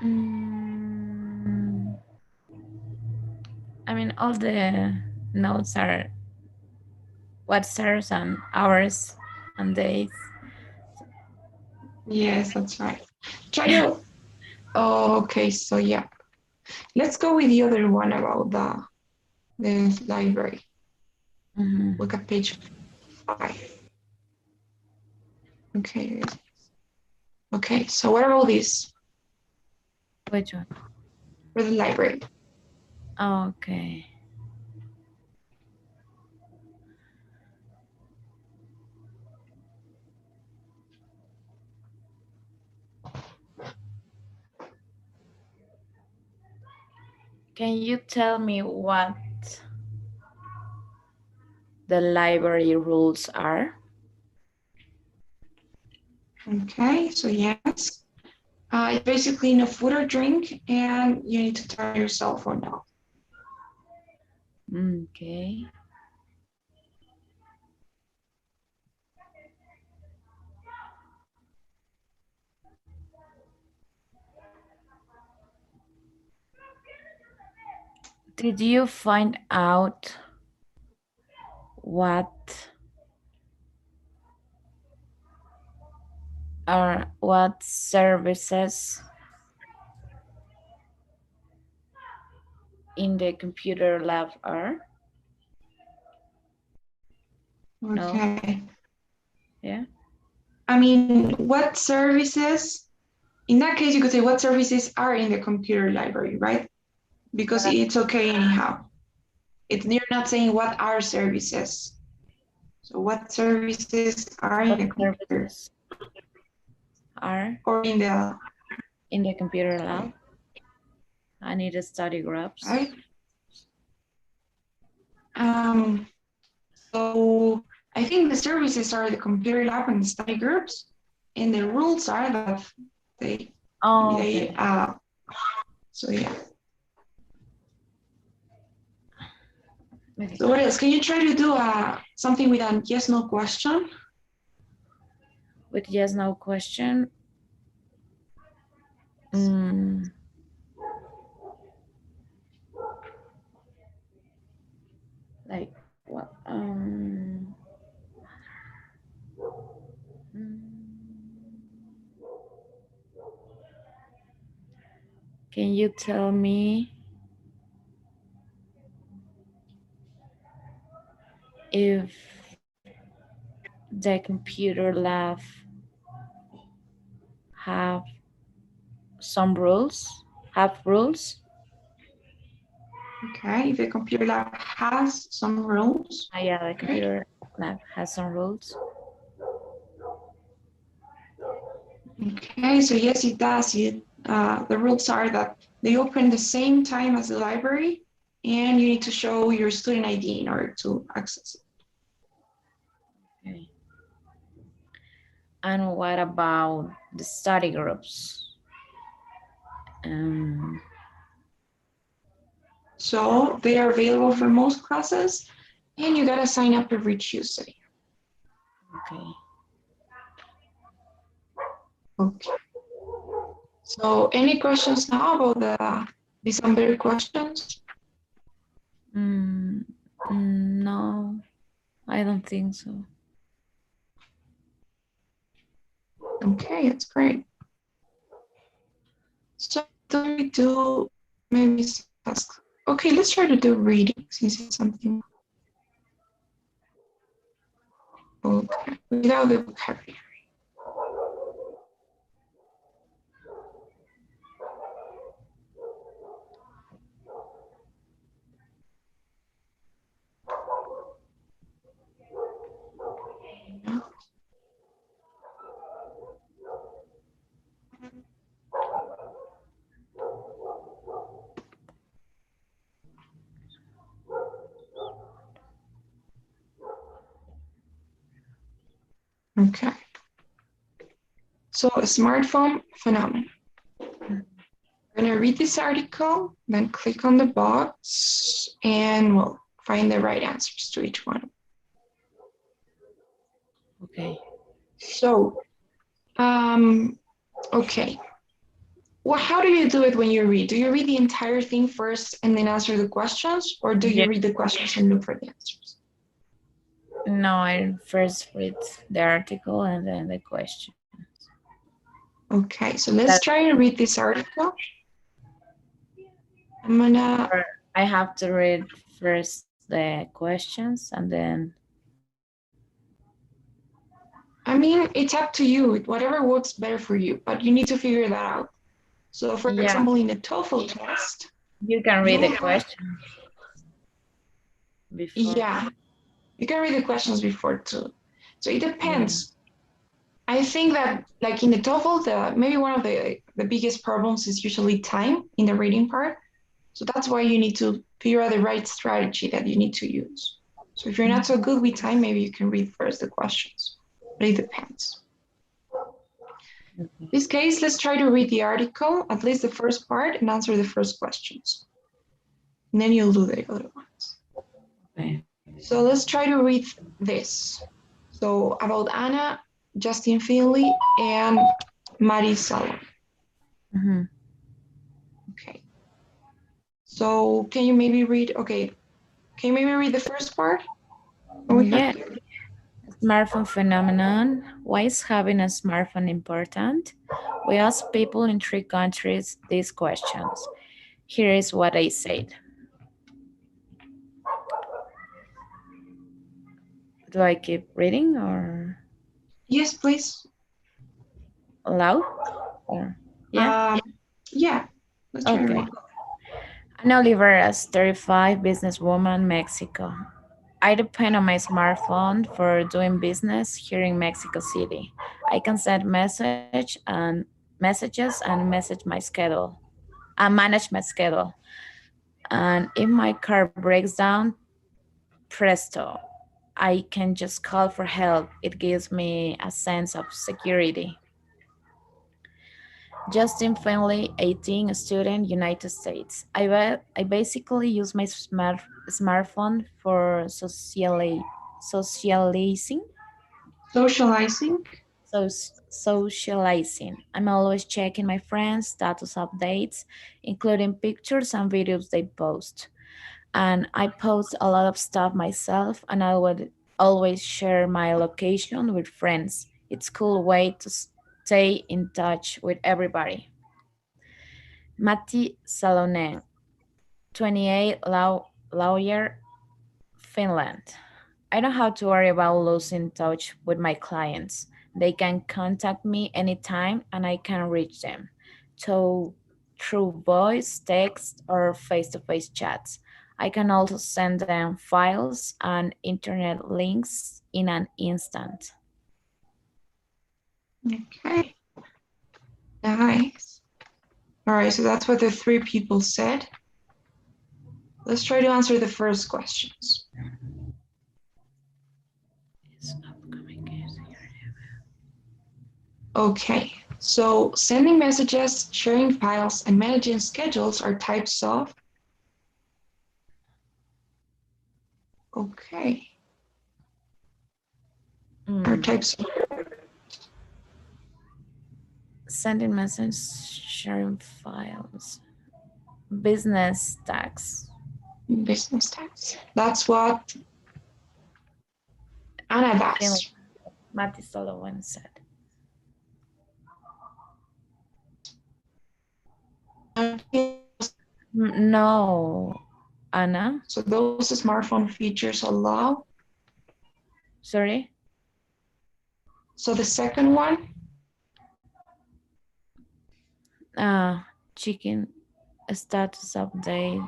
mm, I mean, all the notes are what serves on hours and days. Yes, that's right. Try to. Oh, okay, so yeah. Let's go with the other one about the library. Mm-hmm. Look at page 5. Okay. Okay, so what about this Which one? for the library? Okay. Can you tell me what the library rules are? Okay, so yes. It's basically no food or drink, and you need to turn your cell phone off. Okay. Did you find out what services in the computer lab are? Okay. No? Yeah. I mean, what services, in that case, you could say what services are in the computer library, right? Because it's okay anyhow. You're not saying what are services. So what services are in the computer? Are or in the computer lab? I need to study groups. Right? So I think the services are the computer lab and the study groups, and the rules are that they Okay. So yeah. So what else? Can you try to do something with a yes/no question? With yes/no question. Like what? Can you tell me if the computer lab have some rules? Have rules? Okay, if the computer lab has some rules. Yeah, the computer lab has some rules. Okay, so yes, it does. The rules are that they open the same time as the library, and you need to show your student ID in order to access it. Okay. And what about the study groups? So they are available for most classes, and you gotta sign up every Tuesday. Okay. Okay. So any questions now about the December questions? No, I don't think so. Okay, that's great. So do we do maybe task? Okay, let's try to do reading since it's something. Okay, without the vocabulary. Okay. So a smartphone phenomenon. We're gonna read this article, then click on the box, and we'll find the right answers to each one. Okay. So, okay. Well, how do you do it when you read? Do you read the entire thing first and then answer the questions, or do you read the questions and look for the answers? No, I first read the article and then the question. Okay, so let's try and read this article. I have to read first the questions and then. I mean, it's up to you. Whatever works better for you, but you need to figure that out. So, for example, in the TOEFL test, you can read the questions before. Yeah, you can read the questions before too. So it depends. I think that, like in the TOEFL, maybe one of the biggest problems is usually time in the reading part. So that's why you need to figure out the right strategy that you need to use. So if you're not so good with time, maybe you can read first the questions, but it depends. In this case, let's try to read the article, at least the first part, and answer the first questions. And then you'll do the other ones. Okay. So let's try to read this. So about Anna, Justin Finley, and Mari Salon. Okay. So can you maybe read, okay, can you maybe read the first part? Yeah. Smartphone phenomenon. Why is having a smartphone important? We asked people in 3 countries these questions. Here is what I said. Do I keep reading or Yes, please. loud? Or yeah? Yeah, let's try to read. Ana Oliveras, 35, businesswoman, Mexico. I depend on my smartphone for doing business here in Mexico City. I can send messages and manage my schedule. And if my car breaks down, presto, I can just call for help. It gives me a sense of security. Justin Finley, 18, student, United States. I basically use my smartphone for socializing. Socializing. So socializing. I'm always checking my friends' status updates, including pictures and videos they post. And I post a lot of stuff myself, and I would always share my location with friends. It's a cool way to stay in touch with everybody. Matti Salonen, 28, lawyer, Finland. I don't have to worry about losing touch with my clients. They can contact me anytime and I can reach them through voice, text, or face-to-face chats. I can also send them files and internet links in an instant. Okay. Nice. All right, so that's what the 3 people said. Let's try to answer the first questions. Okay, so sending messages, sharing files, and managing schedules are types of. Okay. Are types of. Sending messages, sharing files, business tax. Business tax. That's what Anna does. Matti Sullivan said. No, Anna. So those smartphone features allow. Sorry? So the second one? Chicken status update.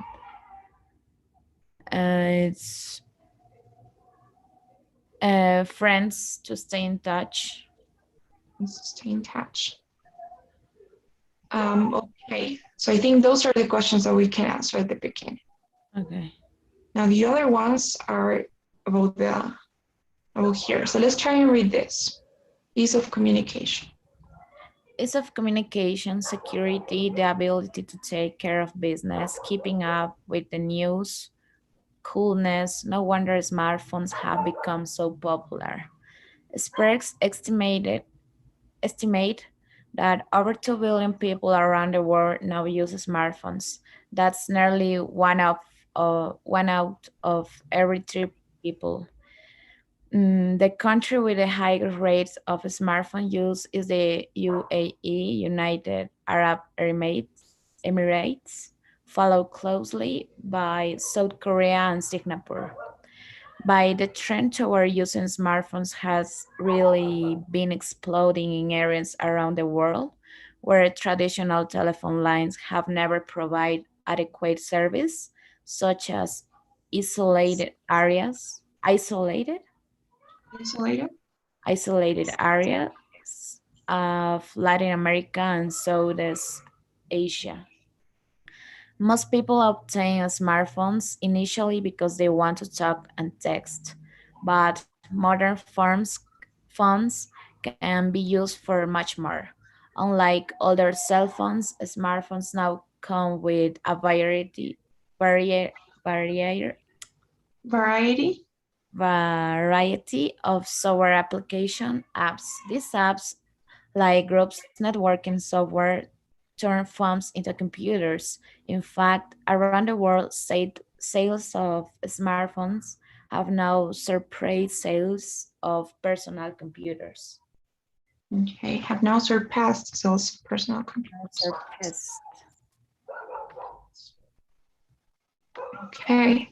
It's friends to stay in touch. Stay in touch. Okay, so I think those are the questions that we can answer at the beginning. Okay. Now the other ones are about here. So let's try and read this. Ease of communication. Ease of communication, security, the ability to take care of business, keeping up with the news, coolness. No wonder smartphones have become so popular. Experts estimate that over 2 billion people around the world now use smartphones. That's nearly one out of every 3 people. The country with the highest rates of smartphone use is the UAE, United Arab Emirates, followed closely by South Korea and Singapore. But the trend toward using smartphones has really been exploding in areas around the world where traditional telephone lines have never provided adequate service, such as isolated areas, isolated areas of Latin America and Southeast Asia. Most people obtain smartphones initially because they want to talk and text, but modern phones can be used for much more. Unlike older cell phones, smartphones now come with a vari- vari- Variety. variety of software application apps. These apps, like groups networking software, turn phones into computers. In fact, around the world, sales of smartphones have now surpassed sales of personal computers. Okay, have now surpassed sales of personal computers. Surpassed. Okay,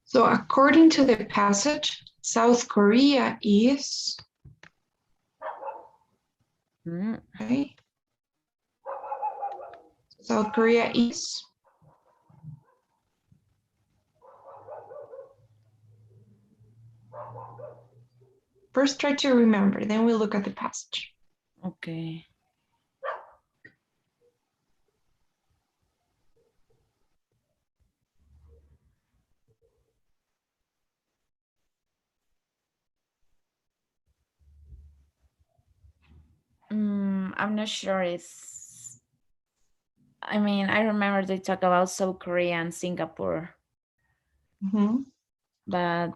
so according to the passage, South Korea is, okay, South Korea is, first try to remember, then we look at the passage. Okay. I'm not sure it's. I mean, I remember they talk about South Korea and Singapore, but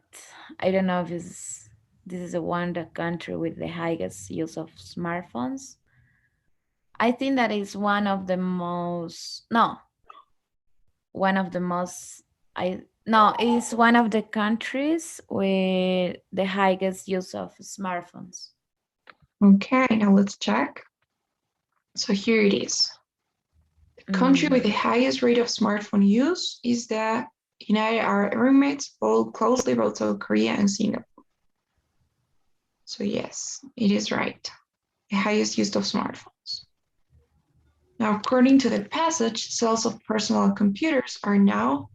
I don't know if this is the one the country with the highest use of smartphones. I think that is one of the most. No, one of the most. I no, it's one of the countries with the highest use of smartphones. Okay, now let's check. So here it is. The country with the highest rate of smartphone use is the United Arab Emirates, followed closely by South Korea and Singapore. So yes, it is right. The highest use of smartphones. Now, according to the passage, sales of personal computers are now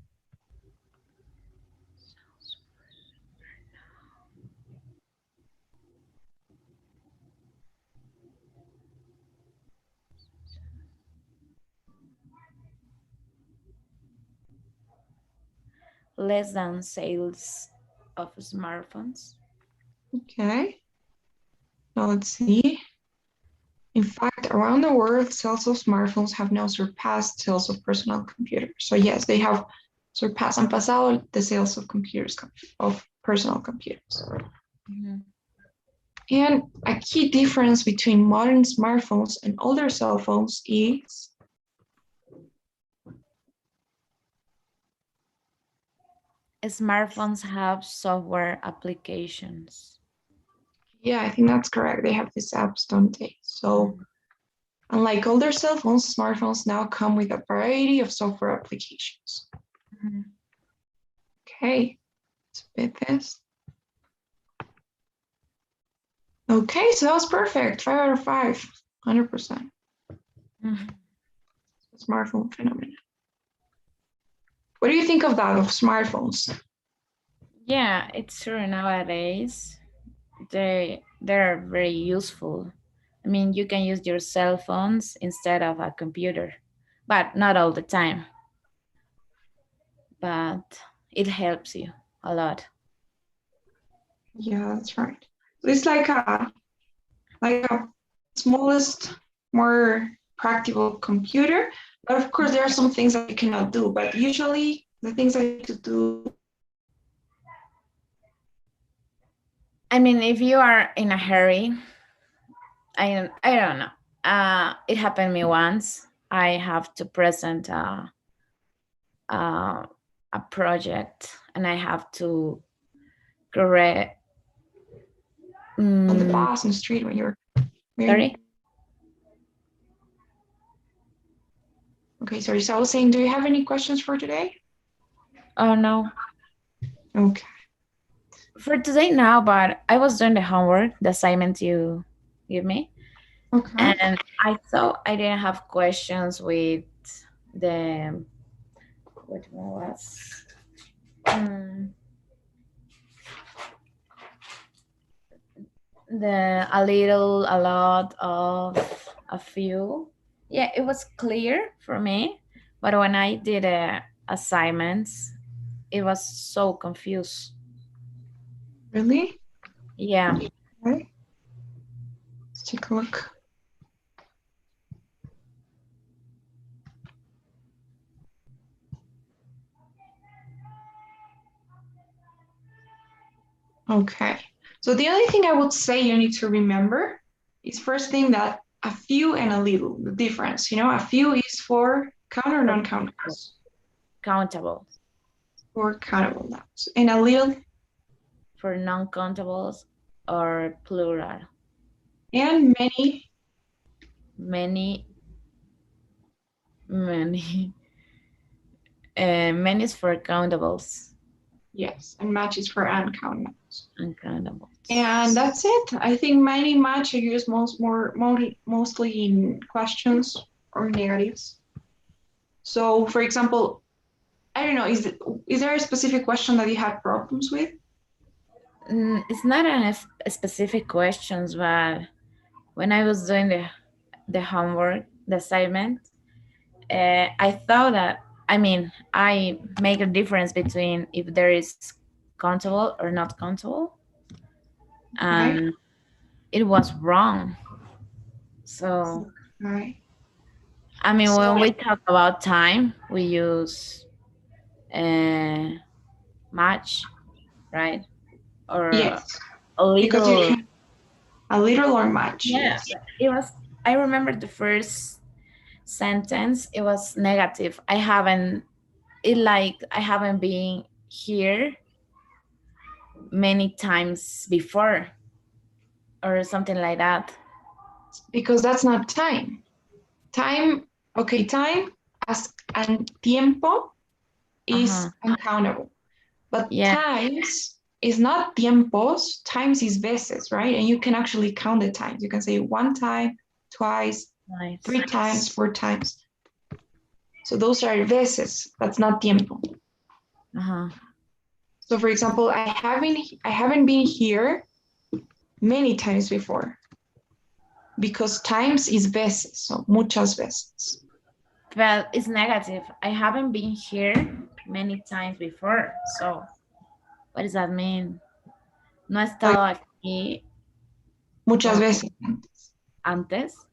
less than sales of smartphones. okay. Now let's see. In fact, around the world, sales of smartphones have now surpassed sales of personal computers. So yes, they have surpassed and pasado the sales of computers, of personal computers. And a key difference between modern smartphones and older cell phones is Smartphones have software applications. yeah, I think that's correct. They have these apps, don't they? So unlike older cell phones, smartphones now come with a variety of software applications. Okay, let's bit this. Okay, so that was perfect. 5 out of 5, 100%. Smartphone phenomenon. What do you think of that, of smartphones? Yeah, it's true nowadays. They're very useful. I mean, you can use your cell phones instead of a computer, but not all the time. But it helps you a lot. Yeah, that's right. It's like a smallest, more practical computer. But of course, there are some things that you cannot do. But usually, the things I need to do. I mean, if you are in a hurry, I don't know. It happened to me once. I have to present a project, and I have to correct. On the bus, on the street, when you're. Sorry? Okay, sorry. So I was saying, do you have any questions for today? Oh, no. Okay. For today, now, but I was doing the homework, the assignment you give me. Okay. And I thought I didn't have questions with the, what was, a lot of, a few. Yeah, it was clear for me, But when I did assignments, it was so confused. Really? Yeah. Okay. Let's take a look. Okay. So the only thing I would say you need to remember is first thing that a few and a little, the difference. You know, a few is for count or non-countables. Countable. For countable nouns. And a little. For non-countables or plural. And many. Many. Many is for countables. Yes, and much is for uncountables. Uncountables. And that's it. I think many, much are used mostly in questions or negatives. So, for example, I don't know, is there a specific question that you had problems with? It's not a specific questions, but when I was doing the homework, the assignment, I thought that, I mean, I make a difference between if there is countable or not countable. And it was wrong. So, Right. I mean, So- when we talk about time, we use much, right? Or Yes, a because you little. can a little or much. Yeah, it was, I remember the first sentence, it was negative. I haven't been here many times before or something like that. Because that's not time. Time as and tiempo is uncountable. But times is not tiempos, times is veces, right? And you can actually count the times. You can say one time, twice, 3 times, 4 times. So those are veces. That's not tiempo. So for example, I haven't been here many times before because times is veces, so muchas veces. But it's negative. I haven't been here many times before. So what does that mean? No he estado aquí muchas veces antes.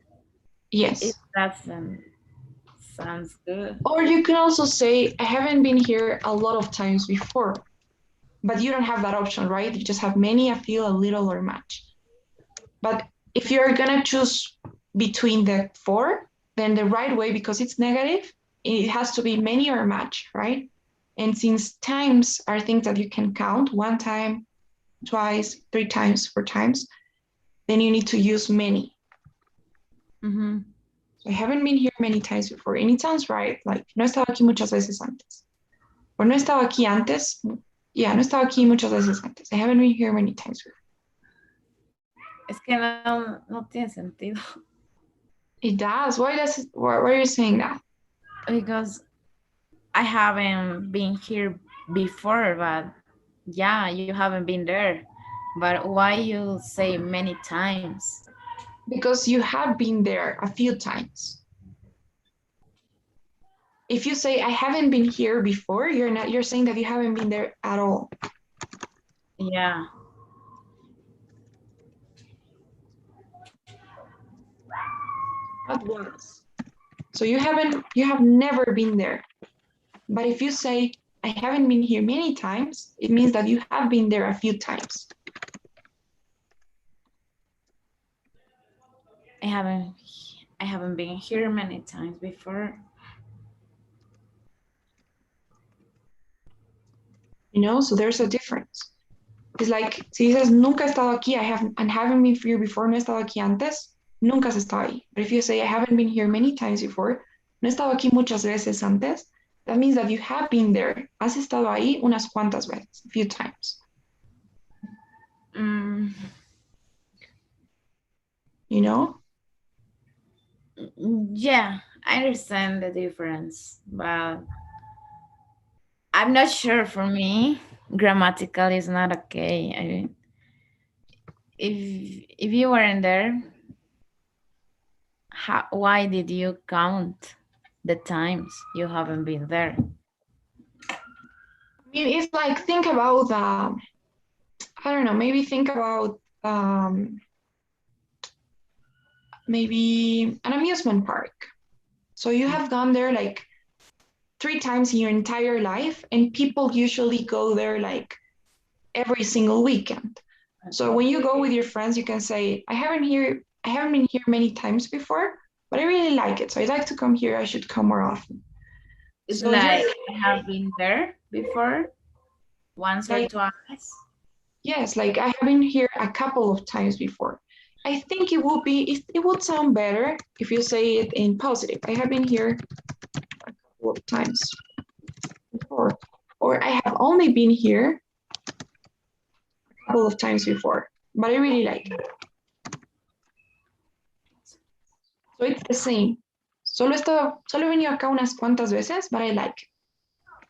Yes. It doesn't sounds good. Or you can also say, I haven't been here a lot of times before, but you don't have that option, right? You just have many, a few, a little, or much. But if you're gonna choose between the 4, then the right way, because it's negative, it has to be many or much, right? And since times are things that you can count 1 time, twice, 3 times, 4 times, then you need to use many. So I haven't been here many times before, and it sounds right, like no he estado aquí muchas veces antes. Or no he estado aquí antes. Yeah, no he estado aquí muchas veces antes. I haven't been here many times before. Es que no tiene sentido. It does. Why are you saying that? Because I haven't been here before, but yeah, you haven't been there. But why you say many times? Because you have been there a few times. If you say I haven't been here before, you're saying that you haven't been there at all. Yeah. Not once. So you have never been there. But if you say I haven't been here many times, it means that you have been there a few times. I haven't been here many times before. You know, so there's a difference. It's like, si dices nunca he estado aquí, I haven't been here before, no he estado aquí antes, nunca has estado ahí. But if you say I haven't been here many times before, no he estado aquí muchas veces antes, that means that you have been there. Has estado ahí unas cuantas veces, a few times. You know? Yeah, I understand the difference, but I'm not sure. For me, grammatical is not okay. I mean, if you weren't there, why did you count the times you haven't been there. I mean, it's like, think about, I don't know, maybe think about maybe an amusement park. So you have gone there like 3 times in your entire life, and people usually go there like every single weekend. So when you go with your friends, you can say, I haven't been here many times before, but I really like it. So I'd like to come here. I should come more often. It's So like I have been there before, once or like, twice. yes, like I have been here a couple of times before. I think it would sound better if you say it in positive. I have been here a couple of times before, or I have only been here a couple of times before, but I really like it. So it's the same. Solo he venido acá unas cuantas veces, but I like it.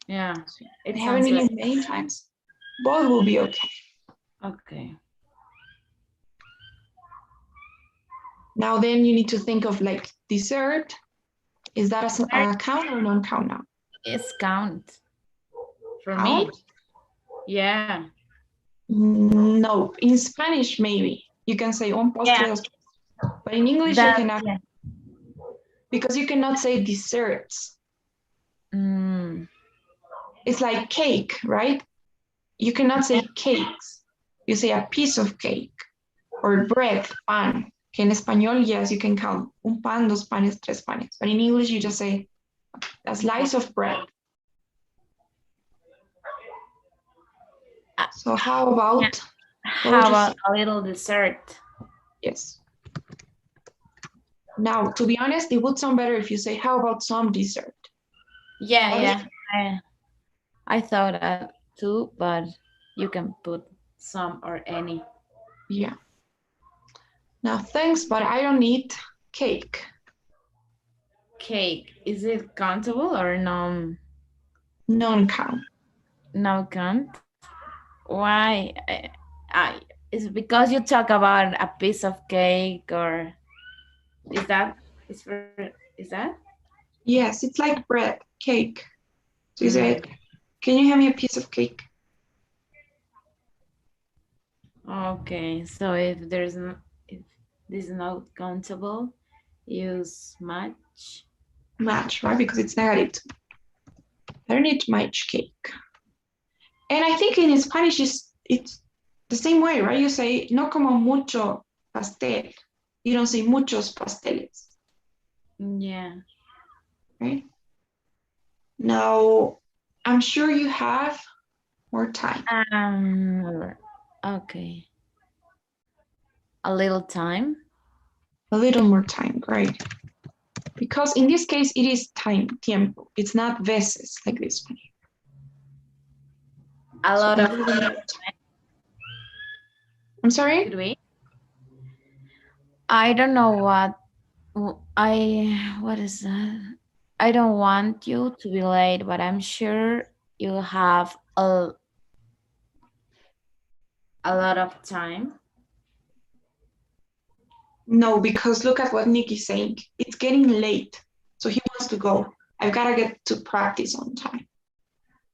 Yeah, I it haven't sounds been like here many times. Both will be okay. okay. Now then you need to think of like dessert. Is that a count or non-count now? It's count. For Count? me? Yeah. No, in Spanish maybe. You can say un postre, Yeah. but in English you That, cannot, yeah. because you cannot say desserts. Mm, It's like cake, right? You cannot say cakes. You say a piece of cake or bread, pan. Que en español, yes, you can count un pan, dos panes, tres panes. But in English, you just say a slice of bread. So how about, yeah. what would How you about say? a little dessert? Yes. Now, to be honest, it would sound better if you say, how about some dessert? Yeah, What yeah. I thought that too, but you can put some or any. Yeah. Now, thanks, but I don't eat cake. Cake, is it countable or no? Non-count. No count. Why? Is it because you talk about a piece of cake, or is that is that? Yes, it's like bread, cake. So you say, Mm, can you hand me a piece of cake? okay, so if this is not countable, use much. Much, right? Because it's negative. I don't eat much cake. And I think in Spanish, it's the same way, right? You say, no como mucho pastel. You don't say muchos pasteles, Yeah. right? Now, I'm sure you have more time. Okay. A little time. A little more time, right? Because in this case, it is time, tiempo. It's not veces like this one. A lot of time. I'm sorry? Could we? I don't know what is that? I don't want you to be late, but I'm sure you have a lot of time. No, because look at what Nick is saying. It's getting late, so he wants to go. I've got to get to practice on time.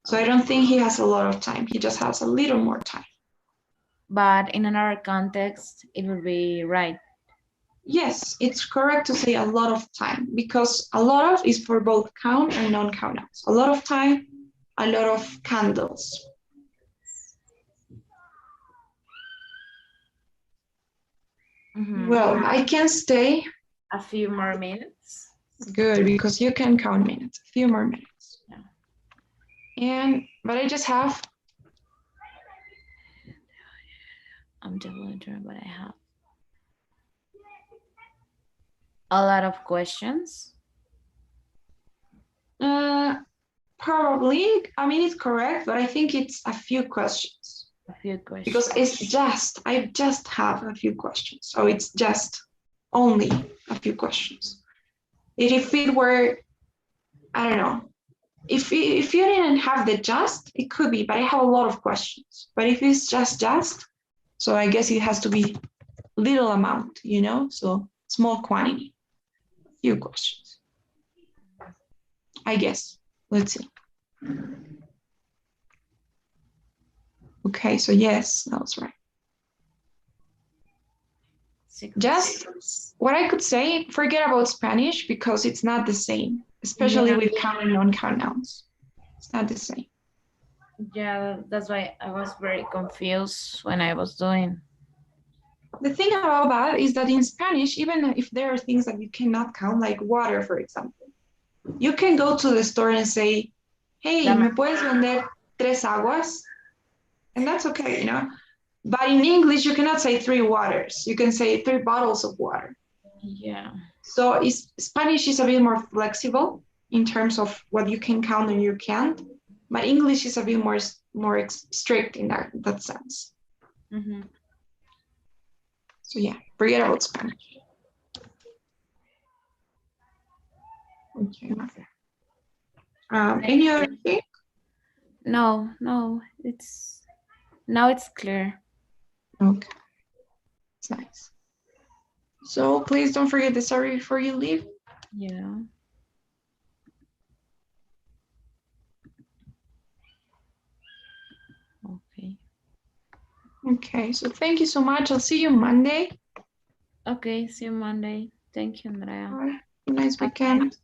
So I don't think he has a lot of time. He just has a little more time. But in another context, it would be right. Yes, it's correct to say a lot of time, because a lot of is for both count and non-count nouns. A lot of time, a lot of candles. Mm-hmm. Well, I can stay. A few more minutes. Good, because you can count minutes. A few more minutes. Yeah. But I just have. I'm just wondering what I have. A lot of questions. Probably. I mean, it's correct, but I think it's a few questions. A few questions. Because I just have a few questions. So it's just only a few questions. If it were, I don't know, if you didn't have the just, it could be, but I have a lot of questions. But if it's just, so I guess it has to be little amount, so small quantity, few questions. I guess. Let's see. Okay, so yes, that was right. Just what I could say, forget about Spanish because it's not the same, especially with count and non-count nouns. It's not the same. Yeah, that's why I was very confused when I was doing. The thing about that is that in Spanish, even if there are things that you cannot count, like water, for example, you can go to the store and say, hey, ¿me puedes vender 3 aguas? And that's okay, you know? But in English, you cannot say 3 waters. You can say 3 bottles of water. Yeah. So Spanish is a bit more flexible in terms of what you can count and you can't. But English is a bit more strict in that sense. Mm-hmm. So yeah, forget about Spanish. Okay. Any other thing? No, now it's clear. Okay. It's nice. So please don't forget the sorry before you leave. Yeah. Okay. Okay, so thank you so much. I'll see you Monday. Okay, see you Monday. Thank you, Andrea. Have a nice weekend.